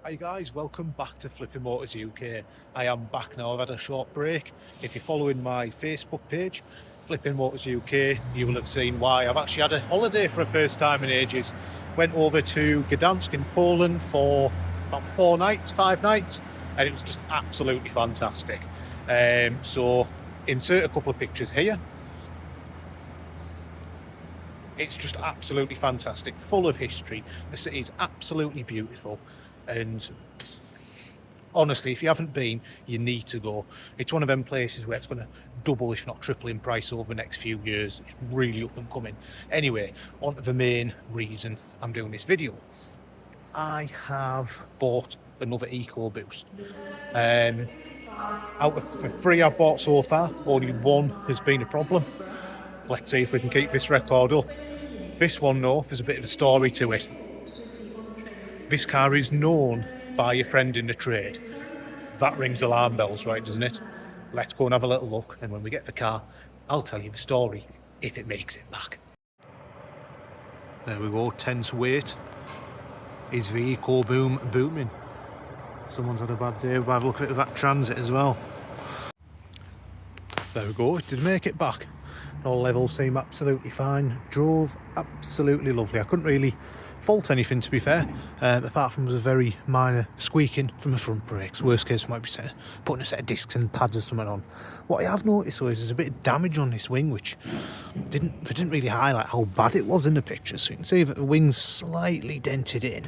Hi guys, welcome back to Flipping Motors UK. I am back now. I've had a short break. If you're following my Facebook page, Flipping Motors UK, you will have seen why. I've actually had a holiday for the first time in ages. Went over to Gdansk in Poland for about 5 nights, and it was just absolutely fantastic. So insert a couple of pictures here. It's just absolutely fantastic, full of history. The city is absolutely beautiful, and honestly, if you haven't been, you need to go. It's one of them places where it's going to double, if not triple, in price over the next few years. It's really up and coming. Anyway, on to the main reason I'm doing this video. I have bought another Ecoboost. Out of the 3 I've bought so far, only 1 has been a problem. Let's see if we can keep this record up. This one, though, there's a bit of a story to it. This car is known by a friend in the trade. That rings alarm bells, right, doesn't it? Let's go and have a little look, and when we get the car, I'll tell you the story, if it makes it back. There we go, tense wait. Is the Ecoboom booming? Someone's had a bad day. We'll have a look at that transit as well. There we go, it did make it back. All levels seem absolutely fine. Drove absolutely lovely. I couldn't really fault anything, to be fair, apart from a very minor squeaking from the front brakes. Worst case might be putting a set of discs and pads or something on. What I have noticed though is there's a bit of damage on this wing, which they didn't really highlight how bad it was in the picture. So you can see that the wing's slightly dented in,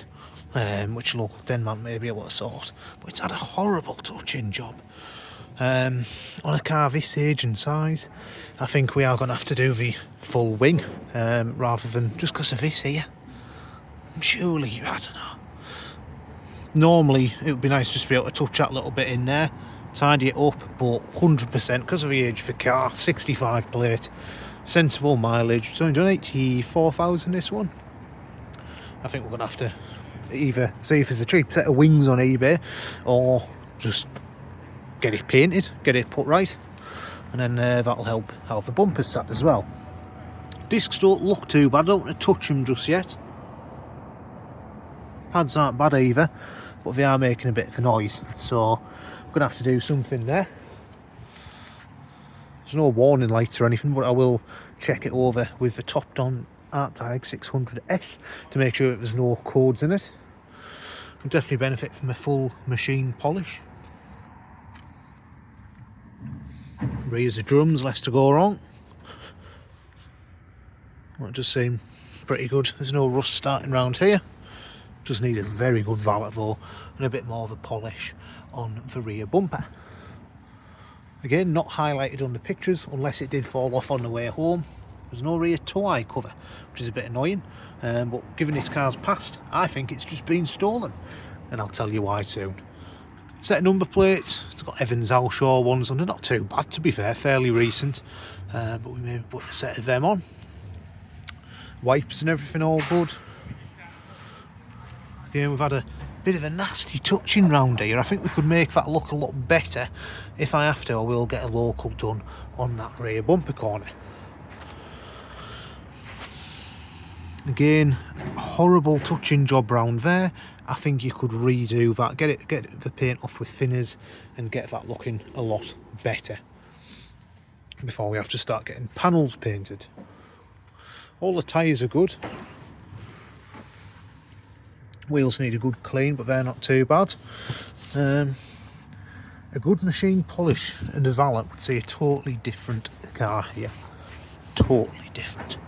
which Denmark may be able to sort, but it's had a horrible touch-in job. On a car this age and size, I think we are going to have to do the full wing, rather than just because of this here. Surely, I don't know. Normally, it would be nice just to be able to touch that little bit in there, tidy it up, but 100% because of the age of the car, 65 plate, sensible mileage. It's only done 84,000 this one. I think we're going to have to either see if there's a cheap set of wings on eBay, or just get it painted, get it put right, and then that'll help how the bumpers sat as well. Discs don't look too bad, I don't want to touch them just yet. Pads aren't bad either, but they are making a bit of a noise, so I'm going to have to do something there. There's no warning lights or anything, but I will check it over with the topped on ArcTag 600S to make sure that there's no codes in it. Will definitely benefit from a full machine polish. Rears of drums, less to go wrong. That does seem pretty good. There's no rust starting around here. Does need a very good valet though, and a bit more of a polish on the rear bumper. Again, not highlighted on the pictures unless it did fall off on the way home. There's no rear tow eye cover, which is a bit annoying, but given this car's past, I think it's just been stolen, and I'll tell you why soon. Set of number plates, it's got Evans Alshaw ones on. They're not too bad, to be fair, fairly recent, but we may put a set of them on. Wipes and everything all good. Again, we've had a bit of a nasty touching round here. I think we could make that look a lot better. If I have to, I will get a local done on that rear bumper corner. Again, horrible touching job round there. I think you could redo that, get the paint off with thinners and get that looking a lot better before we have to start getting panels painted. All the tyres are good. Wheels need a good clean, but they're not too bad. A good machine polish and a valet would see a totally different car here. Totally different.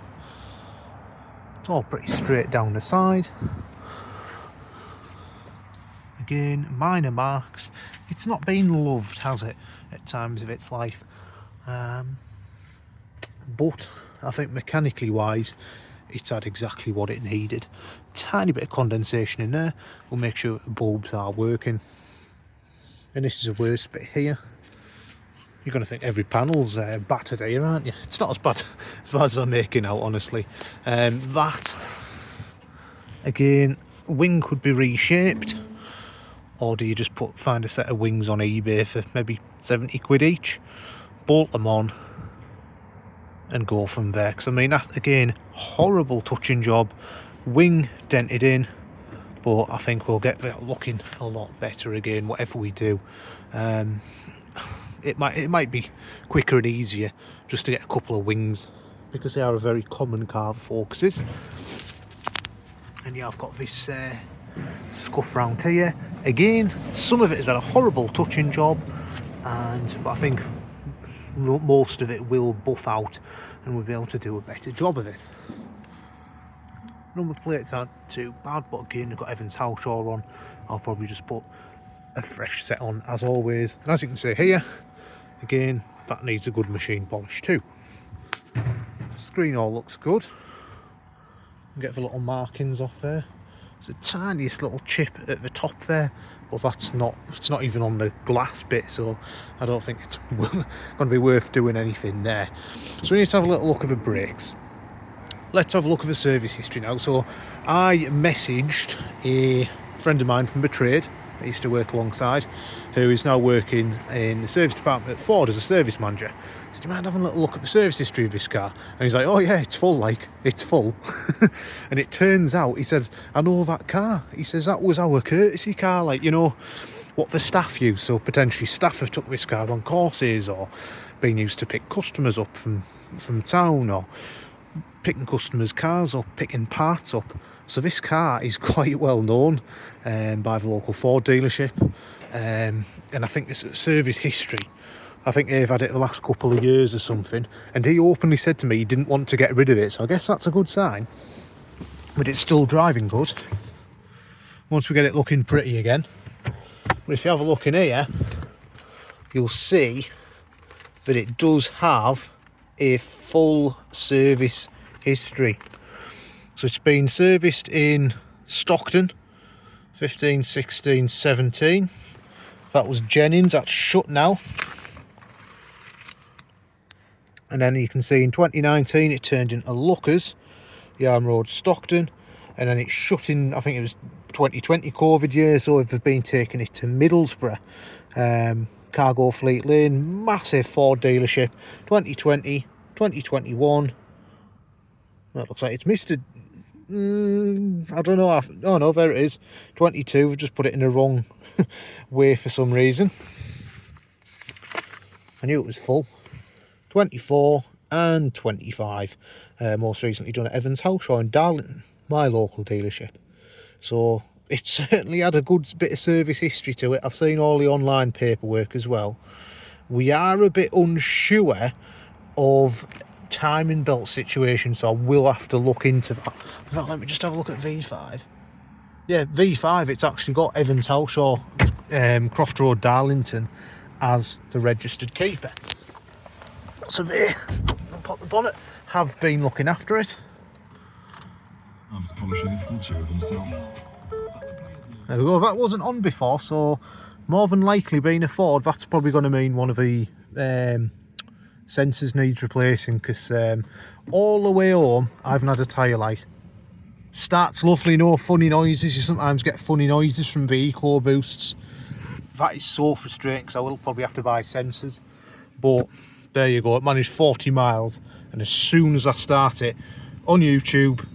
It's all pretty straight down the side. Again, minor marks. It's not been loved, has it, at times of its life? But I think mechanically wise, it's had exactly what it needed. Tiny bit of condensation in there will make sure the bulbs are working. And this is the worst bit here. You're going to think every panel's battered here, aren't you? It's not as bad as I'm making out, honestly. That, again, wing could be reshaped, or do you just find a set of wings on eBay for maybe 70 quid each, bolt them on and go from there? Because I mean, that again, horrible touching job, wing dented in, but I think we'll get that looking a lot better again, whatever we do. It might be quicker and easier just to get a couple of wings, because they are a very common car focuses. And yeah, I've got this scuff round here. Again, some of it has had a horrible touching job, but I think most of it will buff out and we'll be able to do a better job of it. Number plates aren't too bad, but again, I've got Evans Halshaw on. I'll probably just put a fresh set on as always. And as you can see here, again, that needs a good machine polish too. Screen all looks good. Get the little markings off there. There's a tiniest little chip at the top there, but it's not even on the glass bit, so I don't think it's going to be worth doing anything there. So we need to have a little look at the brakes. Let's have a look at the service history now. So I messaged a friend of mine from the trade I used to work alongside, who is now working in the service department at Ford as a service manager. So do you mind having a little look at the service history of this car? And he's like, oh yeah, it's full, like, it's full. And it turns out, he said, I know that car. He says, that was our courtesy car, like, you know, what the staff use. So potentially staff have took this car on courses, or been used to pick customers up from town, or picking customers' cars up, picking parts up. So this car is quite well known by the local Ford dealership, and I think this service history, I think they've had it the last couple of years or something, and he openly said to me he didn't want to get rid of it, so I guess that's a good sign. But it's still driving good once we get it looking pretty again. But if you have a look in here, you'll see that it does have a full service history. So it's been serviced in Stockton 15, 16, 17. That was Jennings, that's shut now. And then you can see in 2019 it turned into Lookers, Yarm Road, Stockton. And then it's shut in, I think it was 2020 COVID year, so they've been taking it to Middlesbrough. Cargo Fleet Lane, massive Ford dealership, 2020, 2021. Well, it looks like it's missed it. I don't know. Oh no, there it is. 22. We've just put it in the wrong way for some reason. I knew it was full. 24 and 25. Most recently done at Evans Halshaw in Darlington, my local dealership. So it's certainly had a good bit of service history to it. I've seen all the online paperwork as well. We are a bit unsure of timing belt situation, so I will have to look into that. In fact, let me just have a look at V5. Yeah, V5, it's actually got Evans Halshaw, Croft Road, Darlington as the registered keeper. So there, I'll pop the bonnet. Have been looking after it. I was polishing his statue of himself. There we go, that wasn't on before, so more than likely being a Ford, that's probably going to mean one of the sensors needs replacing, because all the way home I haven't had a tyre light. Starts lovely, no funny noises. You sometimes get funny noises from the Ecoboosts. That is so frustrating, because I will probably have to buy sensors. But there you go, it managed 40 miles, and as soon as I start it on YouTube,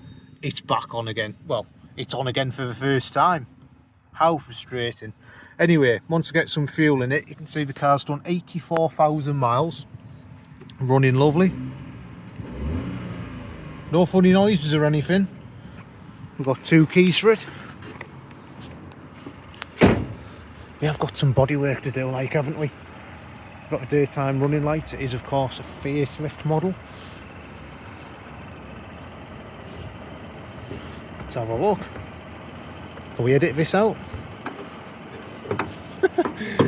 it's back on again. Well, it's on again for the first time. How frustrating. Anyway, once I get some fuel in it, you can see the car's done 84,000 miles. Running lovely. No funny noises or anything. We've got 2 keys for it. We have got some body work to do, like, haven't we? We've got a daytime running light. It is, of course, a facelift model. Let's have a look. Can we edit this out?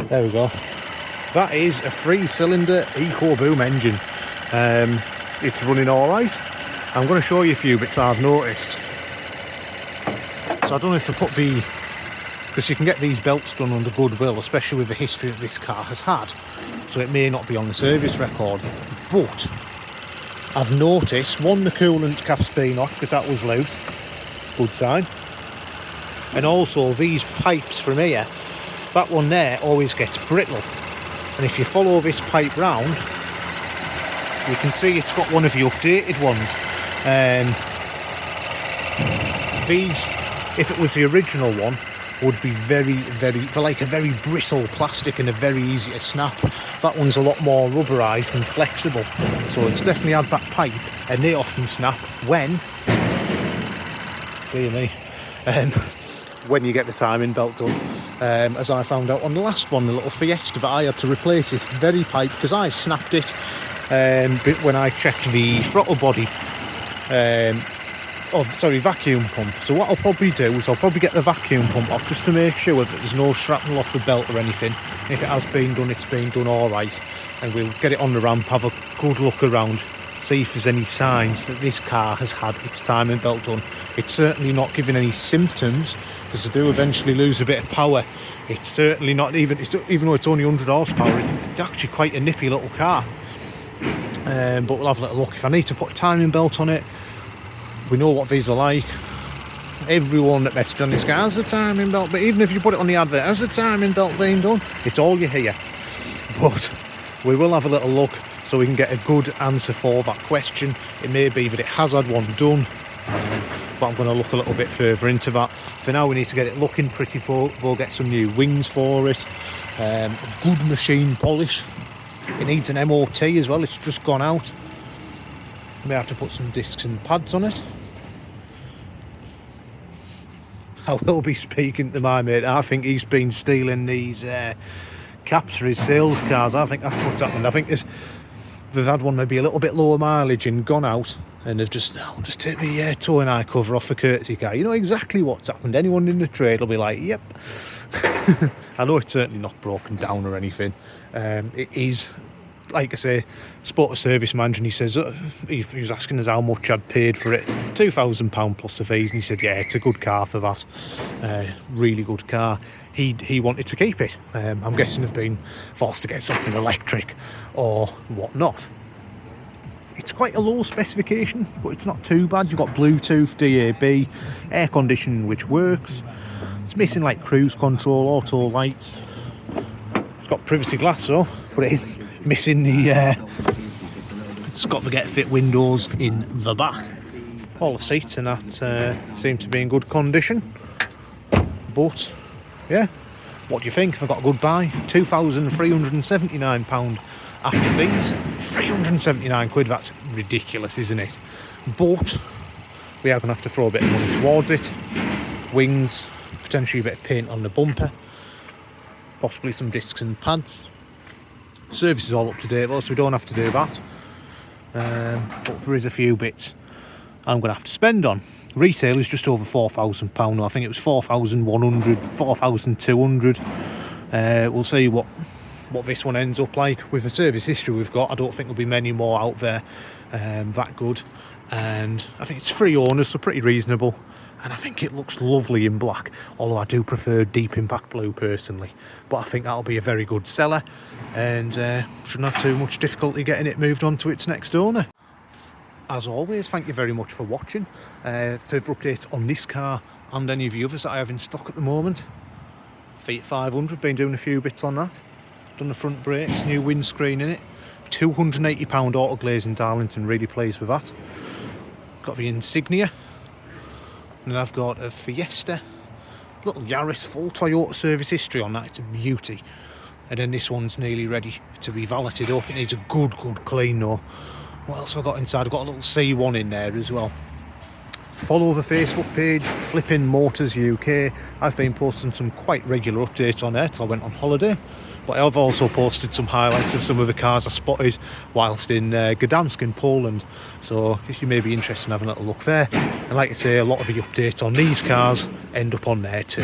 There we go. That is a 3-cylinder Ecoboost engine. It's running all right. I'm going to show you a few bits I've noticed. So I don't know if I put because you can get these belts done under goodwill, especially with the history that this car has had. So it may not be on the service record. But I've noticed, one, the coolant cap's been off because that was loose. Good sign. And also these pipes from here, that one there always gets brittle. And if you follow this pipe round, you can see it's got one of the updated ones. These if it was the original one, would be very like a very brittle plastic and a very easy to snap. That one's a lot more rubberized and flexible, so it's definitely had that pipe, and they often snap when, dear me, when you get the timing belt done. As I found out on the last one, the little Fiesta that I had to replace this very pipe because I snapped it when I checked the throttle body, vacuum pump. So what I'll probably do is I'll probably get the vacuum pump off just to make sure that there's no shrapnel off the belt or anything. If it has been done, it's been done all right, and we'll get it on the ramp, have a good look around, see if there's any signs that this car has had its timing belt done. It's certainly not giving any symptoms, because I do eventually lose a bit of power. It's certainly not even though it's only 100 horsepower, it's actually quite a nippy little car. But we'll have a little look. If I need to put a timing belt on it, we know what these are like. Everyone that messaged on this car has a timing belt, but even if you put it on the advert as a timing belt being done, it's all you hear. But we will have a little look so we can get a good answer for that question. It may be that it has had one done, but I'm going to look a little bit further into that. For now, we need to get it looking pretty full. We'll get some new wings for it, good machine polish. It needs an MOT as well, it's just gone out. May have to put some discs and pads on it. I will be speaking to my mate. I think he's been stealing these caps for his sales cars. I think that's what's happened. I think they've had one maybe a little bit lower mileage and gone out, and they've just take the towing eye cover off a courtesy car. You know exactly what's happened. Anyone in the trade will be like, yep. I know it's certainly not broken down or anything. It is, like I say, spoke to service manager, and he says he was asking us how much I'd paid for it. £2,000 plus the fees, and he said, yeah, it's a good car for that. Really good car. He wanted to keep it. I'm guessing they've been forced to get something electric or whatnot. It's quite a low specification, but it's not too bad. You've got Bluetooth, DAB, air conditioning which works. It's missing like cruise control, auto lights. It's got privacy glass though, but it is missing the it's got the get fit windows in the back. All the seats and that seem to be in good condition. But yeah, what do you think? I've got a good buy. £2,379 after fees. 379 quid, that's ridiculous, isn't it? But we are going to have to throw a bit of money towards it. Wings, potentially a bit of paint on the bumper, possibly some discs and pads. Service is all up to date though, so we don't have to do that. But there is a few bits I'm going to have to spend on. Retail is just over £4,000. I think it was 4,100, 4,200. We'll see what this one ends up like. With the service history we've got, I don't think there'll be many more out there that good. And I think it's 3 owners, so pretty reasonable. And I think it looks lovely in black, although I do prefer deep impact blue personally. But I think that'll be a very good seller, and shouldn't have too much difficulty getting it moved on to its next owner. As always, thank you very much for watching. Further updates on this car and any of the others that I have in stock at the moment. Fiat 500, been doing a few bits on that. Done the front brakes, new windscreen in it. £280 auto glaze in Darlington, really pleased with that. Got the Insignia. And then I've got a Fiesta, little Yaris, full Toyota service history on that, it's a beauty. And then this one's nearly ready to be valeted up, it needs a good clean though. What else have I got inside? I've got a little C1 in there as well. Follow the Facebook page, Flipping Motors UK. I've been posting some quite regular updates on there till I went on holiday. But I've also posted some highlights of some of the cars I spotted whilst in Gdansk in Poland. So if you may be interested in having a little look there. And like I say, a lot of the updates on these cars end up on there too.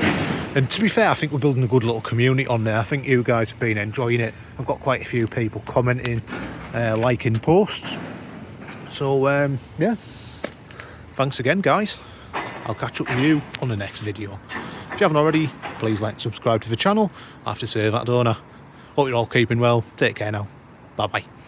And to be fair, I think we're building a good little community on there. I think you guys have been enjoying it. I've got quite a few people commenting, liking posts. So yeah, thanks again guys. I'll catch up with you on the next video. If you haven't already, please like and subscribe to the channel. I have to say that, don't I? Hope you're all keeping well. Take care now. Bye bye.